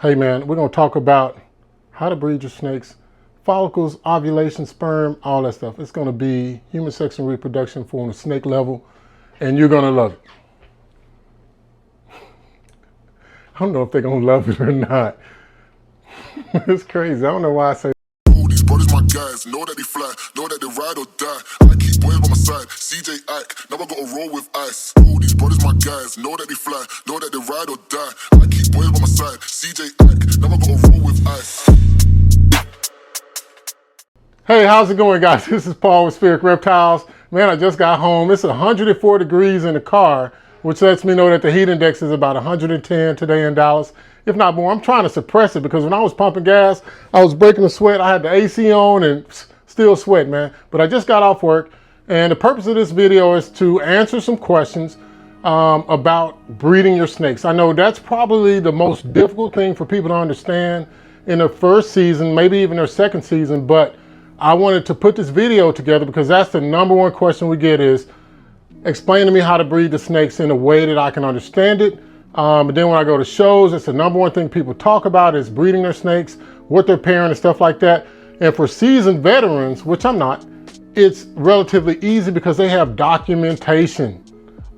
Hey man, we're gonna talk about how to breed your snakes, follicles, ovulation, sperm, all that stuff. It's gonna be human sex and reproduction on a snake level, and you're gonna love it. I don't know if they're gonna love it or not. It's crazy. I don't know why I say these brothers my guys, know that they fly, know that they ride or die. I keep boys by my side, CJ Ike, now I gotta roll with ice. These brothers my guys, know that they fly, know that they ride or die. I keep boys by my side, CJ Ike, now I gotta roll with ice. Hey, how's it going, guys? This is Paul with Spheric Reptiles. Man, I just got home. It's 104 degrees in the car, which lets me know that the heat index is about 110 today in Dallas, if not more. I'm trying to suppress it because when I was pumping gas, I was breaking the sweat. I had the AC on and still sweat, man. But I just got off work, and the purpose of this video is to answer some questions about breeding your snakes. I know that's probably the most difficult thing for people to understand in their first season, maybe even their second season, but I wanted to put this video together because that's the number one question we get is, explain to me how to breed the snakes in a way that I can understand it. And then when I go to shows, it's the number one thing people talk about is breeding their snakes, what they're pairing and stuff like that. And for seasoned veterans, which I'm not, it's relatively easy because they have documentation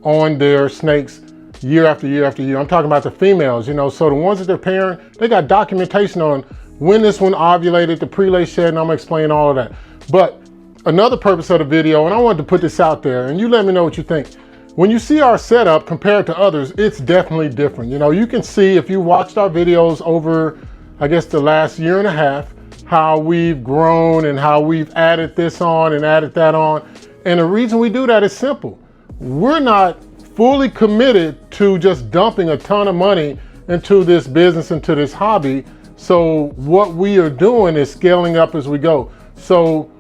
on their snakes year after year after year. I'm talking about the females, you know, so the ones that they're pairing, they got documentation on when this one ovulated, the prelay shed, and I'm gonna explain all of that. But another purpose of the video, and I wanted to put this out there, and you let me know what you think. When you see our setup compared to others, it's definitely different. You know, you can see if you watched our videos over, I guess, the last year and a half, how we've grown and how we've added this on and added that on. And the reason we do that is simple. We're not fully committed to just dumping a ton of money into this business, into this hobby. So what we are doing is scaling up as we go. So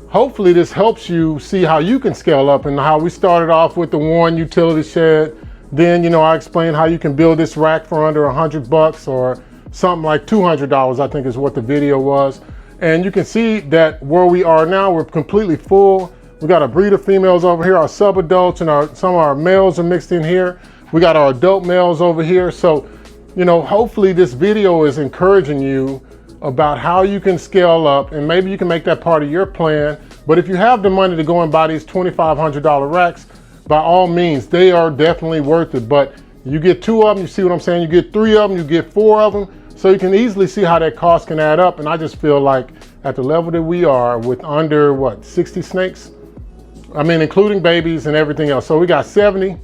hopefully this helps you see how you can scale up, and how we started off with the one utility shed. Then, you know, I explained how you can build this rack for under $100 or something like $200, I think is what the video was. And you can see that where we are now, we're completely full. We got our breeder females over here, our sub-adults, and some of our males are mixed in here. We got our adult males over here. So, you know, hopefully this video is encouraging you about how you can scale up, and maybe you can make that part of your plan. But if you have the money to go and buy these $2,500 racks, by all means, they are definitely worth it. But you get two of them, you see what I'm saying? You get three of them, you get four of them. So you can easily see how that cost can add up. And I just feel like at the level that we are with under, what, 60 snakes? I mean, including babies and everything else. So we got 70,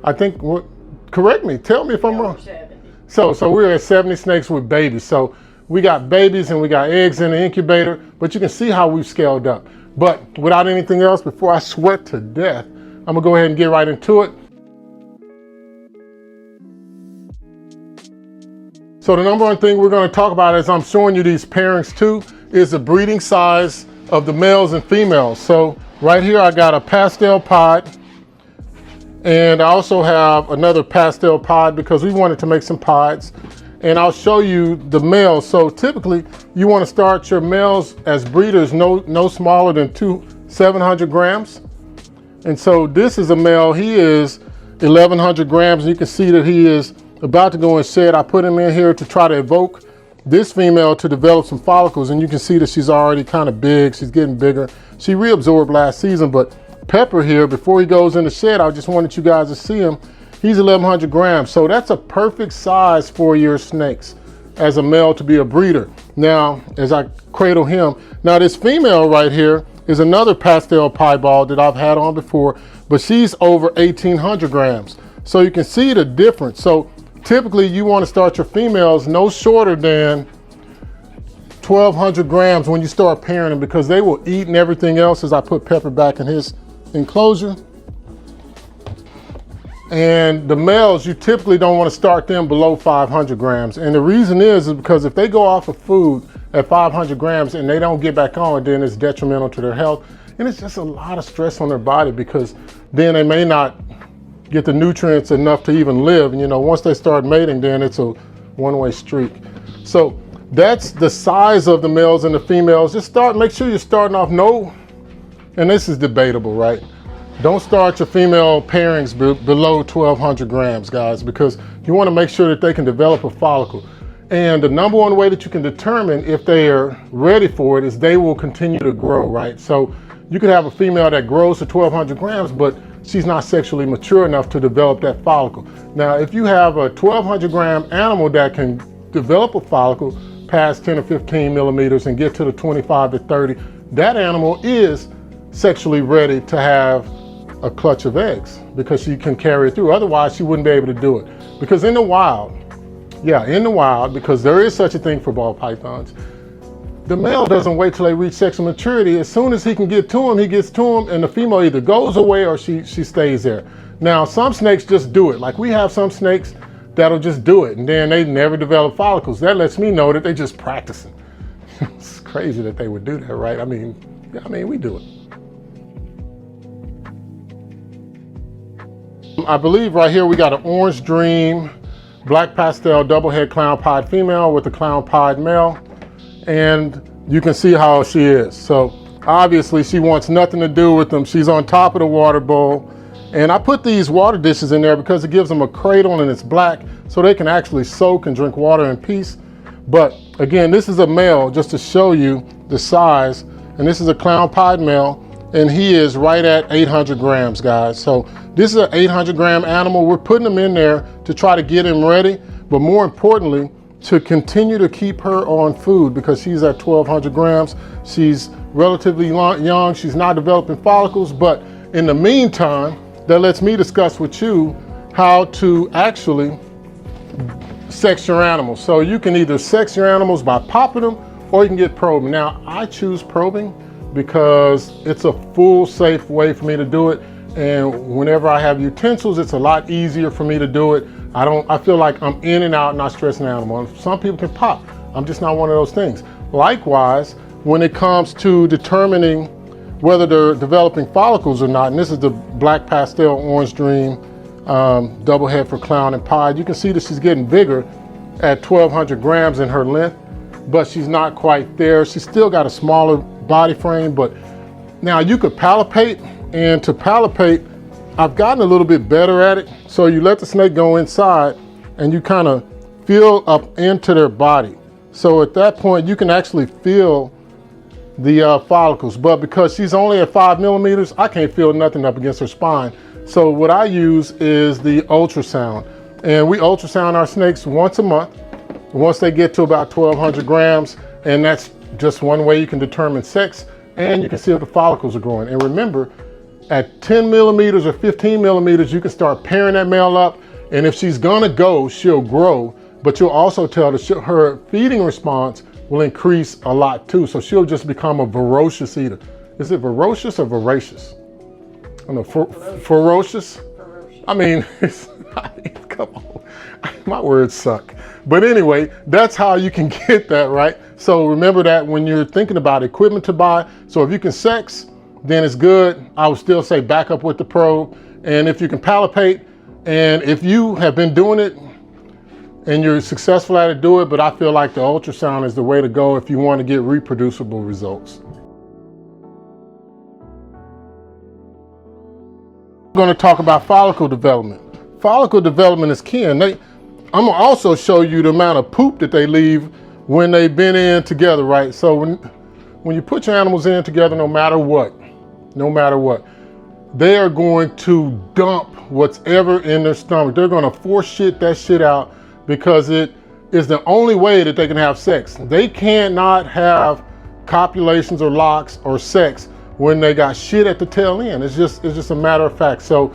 I think, correct me, tell me if I'm wrong. So we're at 70 snakes with babies. So we got babies and we got eggs in the incubator, but you can see how we've scaled up. But without anything else, before I sweat to death, I'm gonna go ahead and get right into it. So the number one thing we're gonna talk about as I'm showing you these pairings too, is the breeding size of the males and females. So right here, I got a pastel pod, and I also have another pastel pod because we wanted to make some pods. And I'll show you the males. So typically you want to start your males as breeders no smaller than 700 grams. And so this is a male, he is 1,100 grams. And you can see that he is about to go and shed. I put him in here to try to evoke this female to develop some follicles. And you can see that she's already kind of big. She's getting bigger. She reabsorbed last season, but Pepper here, before he goes in the shed, I just wanted you guys to see him. He's 1,100 grams. So that's a perfect size for your snakes as a male to be a breeder. Now, as I cradle him, now this female right here is another pastel piebald that I've had on before, but she's over 1,800 grams. So you can see the difference. So typically you want to start your females no shorter than 1,200 grams when you start pairing them, because they will eat and everything else. As I put Pepper back in his enclosure. And the males, you typically don't want to start them below 500 grams. And the reason is because if they go off of food at 500 grams and they don't get back on, then it's detrimental to their health. And it's just a lot of stress on their body, because then they may not get the nutrients enough to even live. And you know, once they start mating, then it's a one-way streak. So that's the size of the males and the females. Just make sure you're starting off and this is debatable, right? Don't start your female pairings below 1,200 grams, guys, because you want to make sure that they can develop a follicle. And the number one way that you can determine if they are ready for it is they will continue to grow, right? So you could have a female that grows to 1,200 grams, but she's not sexually mature enough to develop that follicle. Now, if you have a 1,200 gram animal that can develop a follicle past 10 or 15 millimeters and get to the 25 to 30, that animal is sexually ready to have a clutch of eggs because she can carry it through. Otherwise, she wouldn't be able to do it. Because in the wild, because there is such a thing for ball pythons, the male doesn't wait till they reach sexual maturity. As soon as he can get to them, he gets to them, and the female either goes away or she stays there. Now, some snakes just do it. Like we have some snakes that'll just do it, and then they never develop follicles. That lets me know that they're just practicing. It's crazy that they would do that, right? I mean, we do it. I believe right here we got an Orange Dream Black Pastel Double Head Clown Pied female with a Clown Pied male. And you can see how she is. So obviously she wants nothing to do with them. She's on top of the water bowl. And I put these water dishes in there because it gives them a cradle and it's black so they can actually soak and drink water in peace. But again, this is a male just to show you the size. And this is a Clown Pied male, and he is right at 800 grams, guys. So this is an 800 gram animal. We're putting him in there to try to get him ready, but more importantly, to continue to keep her on food because she's at 1,200 grams. She's relatively young. She's not developing follicles, but in the meantime, that lets me discuss with you how to actually sex your animals. So you can either sex your animals by popping them or you can get probing. Now, I choose probing because it's a full safe way for me to do it. And whenever I have utensils, it's a lot easier for me to do it. I feel like I'm in and out, not stressing the animal. Some people can pop. I'm just not one of those things. Likewise, when it comes to determining whether they're developing follicles or not, and this is the Black Pastel Orange Dream double head for clown and pied, you can see that she's getting bigger at 1,200 grams in her length, but she's not quite there. She's still got a smaller body frame, but now you could palpate, and to palpate, I've gotten a little bit better at it. So you let the snake go inside and you kind of feel up into their body. So at that point, you can actually feel the follicles, but because she's only at 5 millimeters, I can't feel nothing up against her spine. So what I use is the ultrasound, and we ultrasound our snakes once a month, once they get to about 1,200 grams, and that's just one way you can determine sex, and you can see if the follicles are growing. And remember, at 10 millimeters or 15 millimeters, you can start pairing that male up, and if she's gonna go, she'll grow, but you'll also tell that her feeding response will increase a lot too, so she'll just become a voracious eater. Is it voracious or voracious? I don't know, ferocious? I mean, come on, my words suck. But anyway, that's how you can get that, right? So remember that when you're thinking about equipment to buy. So if you can sex, then it's good. I would still say back up with the probe. And if you can palpate, and if you have been doing it and you're successful at it, do it. But I feel like the ultrasound is the way to go if you want to get reproducible results. I'm going to talk about follicle development. Follicle development is key, and I'm going to also show you the amount of poop that they leave when they've been in together, right? So when you put your animals in together, no matter what, they are going to dump what's ever in their stomach. They're going to force that shit out because it is the only way that they can have sex. They cannot have copulations or locks or sex when they got shit at the tail end. It's just a matter of fact. So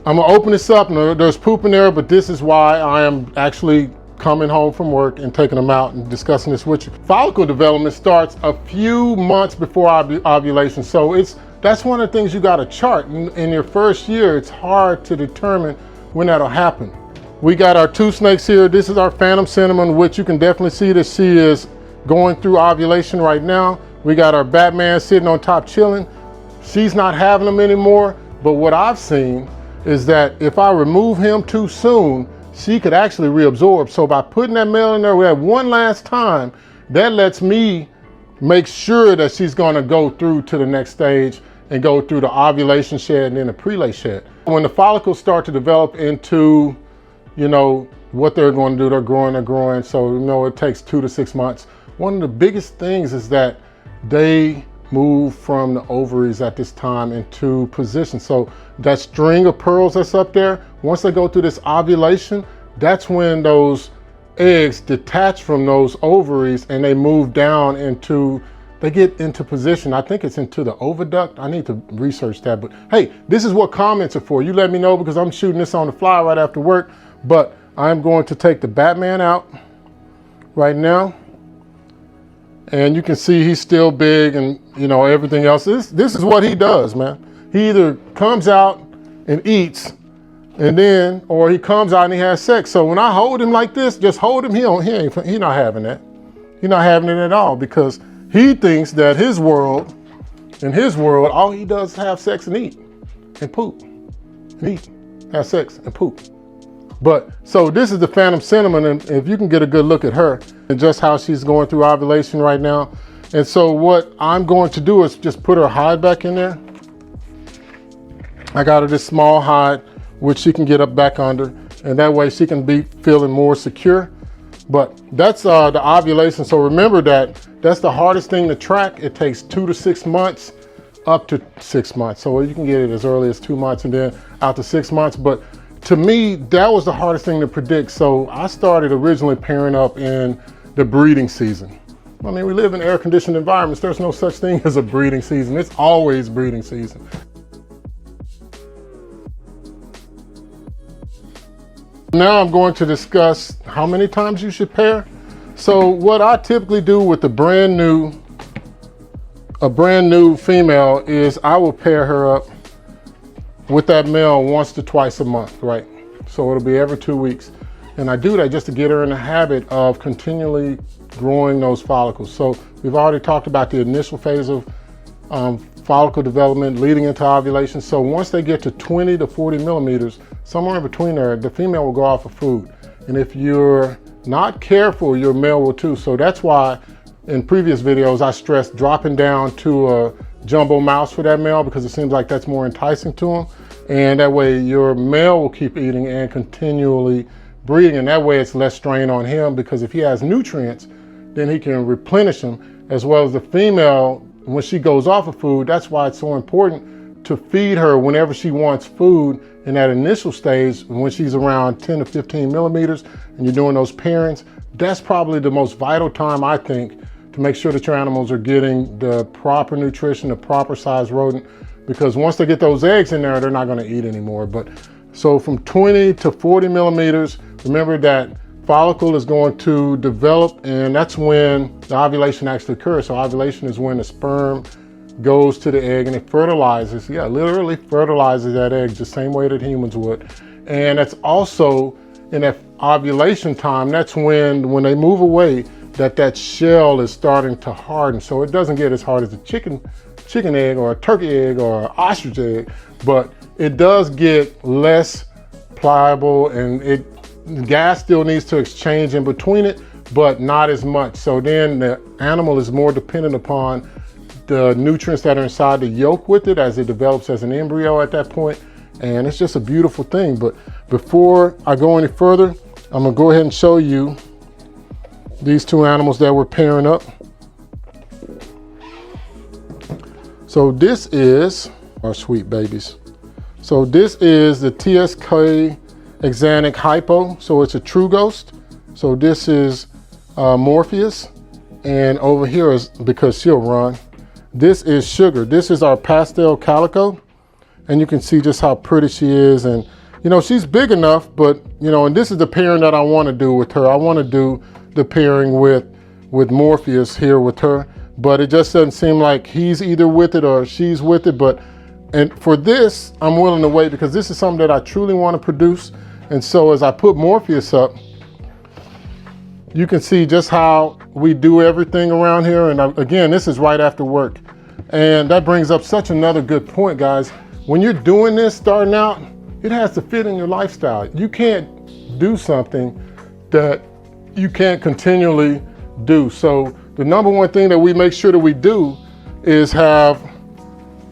I'm gonna open this up, and there's poop in there, but this is why I am actually coming home from work and taking them out and discussing this with you. Follicle development starts a few months before ovulation. So that's one of the things you gotta chart. In your first year, it's hard to determine when that'll happen. We got our two snakes here. This is our Phantom Cinnamon, which you can definitely see that she is going through ovulation right now. We got our Batman sitting on top chilling. She's not having them anymore, but what I've seen is that if I remove him too soon, she could actually reabsorb. So by putting that male in there with that one last time, that lets me make sure that she's gonna go through to the next stage and go through the ovulation shed and then the prelay shed. When the follicles start to develop into you know, what they're going to do. They're growing. So, you know, it takes 2 to 6 months. One of the biggest things is that they move from the ovaries at this time into position. So that string of pearls that's up there, once they go through this ovulation, that's when those eggs detach from those ovaries and they move down into, they get into position. I think it's into the oviduct. I need to research that. But hey, this is what comments are for. You let me know, because I'm shooting this on the fly right after work. But I'm going to take the Batman out right now. And you can see he's still big, and you know, everything else. This is what he does, man. He either comes out and eats, and then, or he comes out and he has sex. So when I hold him like this, just hold him, he's not having that. He's not having it at all, because he thinks that in his world, all he does is have sex and eat and poop. And eat, have sex and poop. But so this is the Phantom Cinnamon, and if you can get a good look at her and just how she's going through ovulation right now. And so what I'm going to do is just put her hide back in there. I got her this small hide, which she can get up back under, and that way she can be feeling more secure. But that's the ovulation. So remember that that's the hardest thing to track. It takes 2 to 6 months, up to 6 months. So you can get it as early as 2 months and then out to 6 months. But to me, that was the hardest thing to predict. So I started originally pairing up in the breeding season. I mean, we live in air-conditioned environments. There's no such thing as a breeding season. It's always breeding season. Now I'm going to discuss how many times you should pair. So what I typically do with a brand new female is I will pair her up with that male once to twice a month, right? So it'll be every 2 weeks. And I do that just to get her in the habit of continually growing those follicles. So we've already talked about the initial phase of follicle development leading into ovulation. So once they get to 20 to 40 millimeters, somewhere in between there, the female will go off of food. And if you're not careful, your male will too. So that's why in previous videos, I stressed dropping down to a jumbo mouse for that male, because it seems like that's more enticing to him. And that way your male will keep eating and continually breeding. And that way it's less strain on him, because if he has nutrients, then he can replenish them, as well as the female, when she goes off of food. That's why it's so important to feed her whenever she wants food in that initial stage, when she's around 10 to 15 millimeters and you're doing those pairings. That's probably the most vital time, I think, to make sure that your animals are getting the proper nutrition, the proper size rodent, because once they get those eggs in there, they're not going to eat anymore. But so from 20 to 40 millimeters, remember that follicle is going to develop, and that's when the ovulation actually occurs. So ovulation is when the sperm goes to the egg and it fertilizes, literally fertilizes that egg the same way that humans would. And that's also in that ovulation time, that's when they move away, that shell is starting to harden. So it doesn't get as hard as a chicken egg or a turkey egg or an ostrich egg, but it does get less pliable, and gas still needs to exchange in between it, but not as much. So then the animal is more dependent upon the nutrients that are inside the yolk with it as it develops as an embryo at that point. And it's just a beautiful thing. But before I go any further, I'm gonna go ahead and show you these two animals that we're pairing up. So this is our sweet babies. So this is the TSK Exanic Hypo. So it's a true ghost. So this is Morpheus. And over here is, because she'll run, this is Sugar. This is our pastel calico. And you can see just how pretty she is. And you know, she's big enough, but you know, and this is the pairing that I want to do with her. I want to do the pairing with Morpheus here with her, but it just doesn't seem like he's either with it or she's with it. And for this, I'm willing to wait, because this is something that I truly want to produce. And so as I put Morpheus up, you can see just how we do everything around here. And again, this is right after work. And that brings up such another good point, guys. When you're doing this starting out, it has to fit in your lifestyle. You can't do something that you can't continually do. So the number one thing that we make sure that we do is have,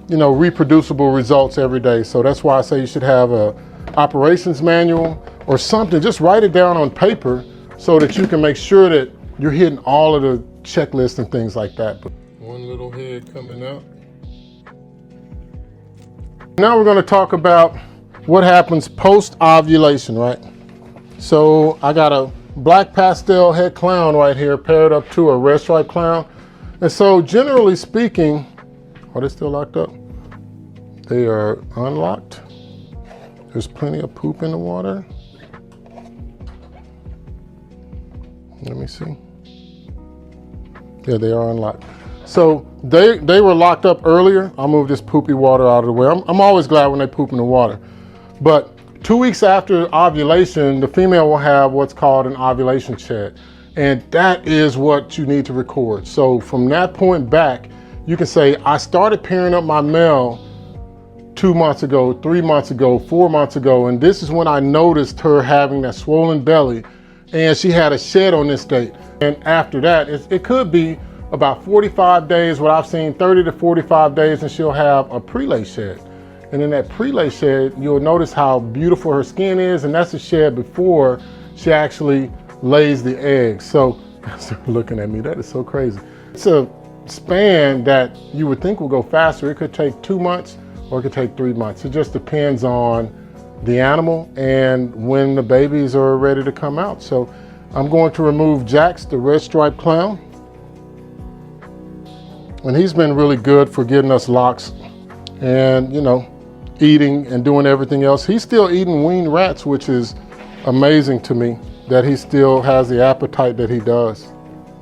you know, reproducible results every day. So that's why I say you should have a operations manual, or something. Just write it down on paper so that you can make sure that you're hitting all of the checklists and things like that. One little head coming out. Now we're going to talk about what happens post-ovulation, right? So I got a black pastel head clown right here paired up to a red stripe clown. And so generally speaking, are they still locked up? They are unlocked. There's plenty of poop in the water. Let me see. Yeah, they are unlocked. So they were locked up earlier. I'll move this poopy water out of the way. I'm always glad when they poop in the water. But 2 weeks after ovulation, the female will have what's called an ovulation chat. And that is what you need to record. So from that point back, you can say, I started pairing up my male 2 months ago, 3 months ago, 4 months ago. And this is when I noticed her having that swollen belly. And she had a shed on this date. And after that, it could be about 45 days, what I've seen, 30 to 45 days, and she'll have a prelay shed. And in that prelay shed, you'll notice how beautiful her skin is, and that's the shed before she actually lays the eggs. So, looking at me, that is so crazy. It's a span that you would think will go faster. It could take 2 months or it could take 3 months. It just depends on the animal and when the babies are ready to come out. So I'm going to remove Jax, the red striped clown. And he's been really good for getting us locks and, you know, eating and doing everything else. He's still eating weaned rats, which is amazing to me that he still has the appetite that he does.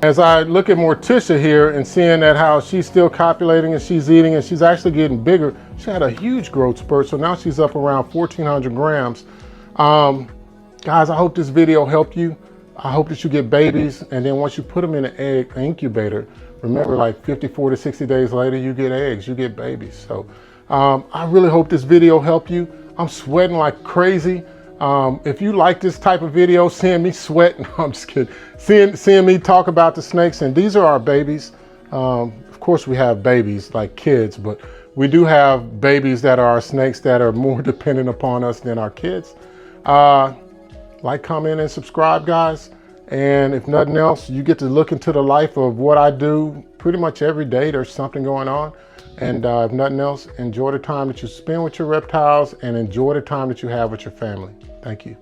As I look at Morticia here and seeing that how she's still copulating and she's eating and she's actually getting bigger, she had a huge growth spurt. So now she's up around 1,400 grams. Guys, I hope this video helped you. I hope that you get babies. And then once you put them in an egg incubator, remember, like 54 to 60 days later, you get eggs, you get babies. So I really hope this video helped you. I'm sweating like crazy. If you like this type of video, seeing me sweat, no, I'm just kidding. Seeing me talk about the snakes, and these are our babies. Of course, we have babies like kids, but we do have babies that are our snakes that are more dependent upon us than our kids. Like, comment, and subscribe, guys. And if nothing else, you get to look into the life of what I do pretty much every day. There's something going on. And if nothing else, enjoy the time that you spend with your reptiles and enjoy the time that you have with your family. Thank you.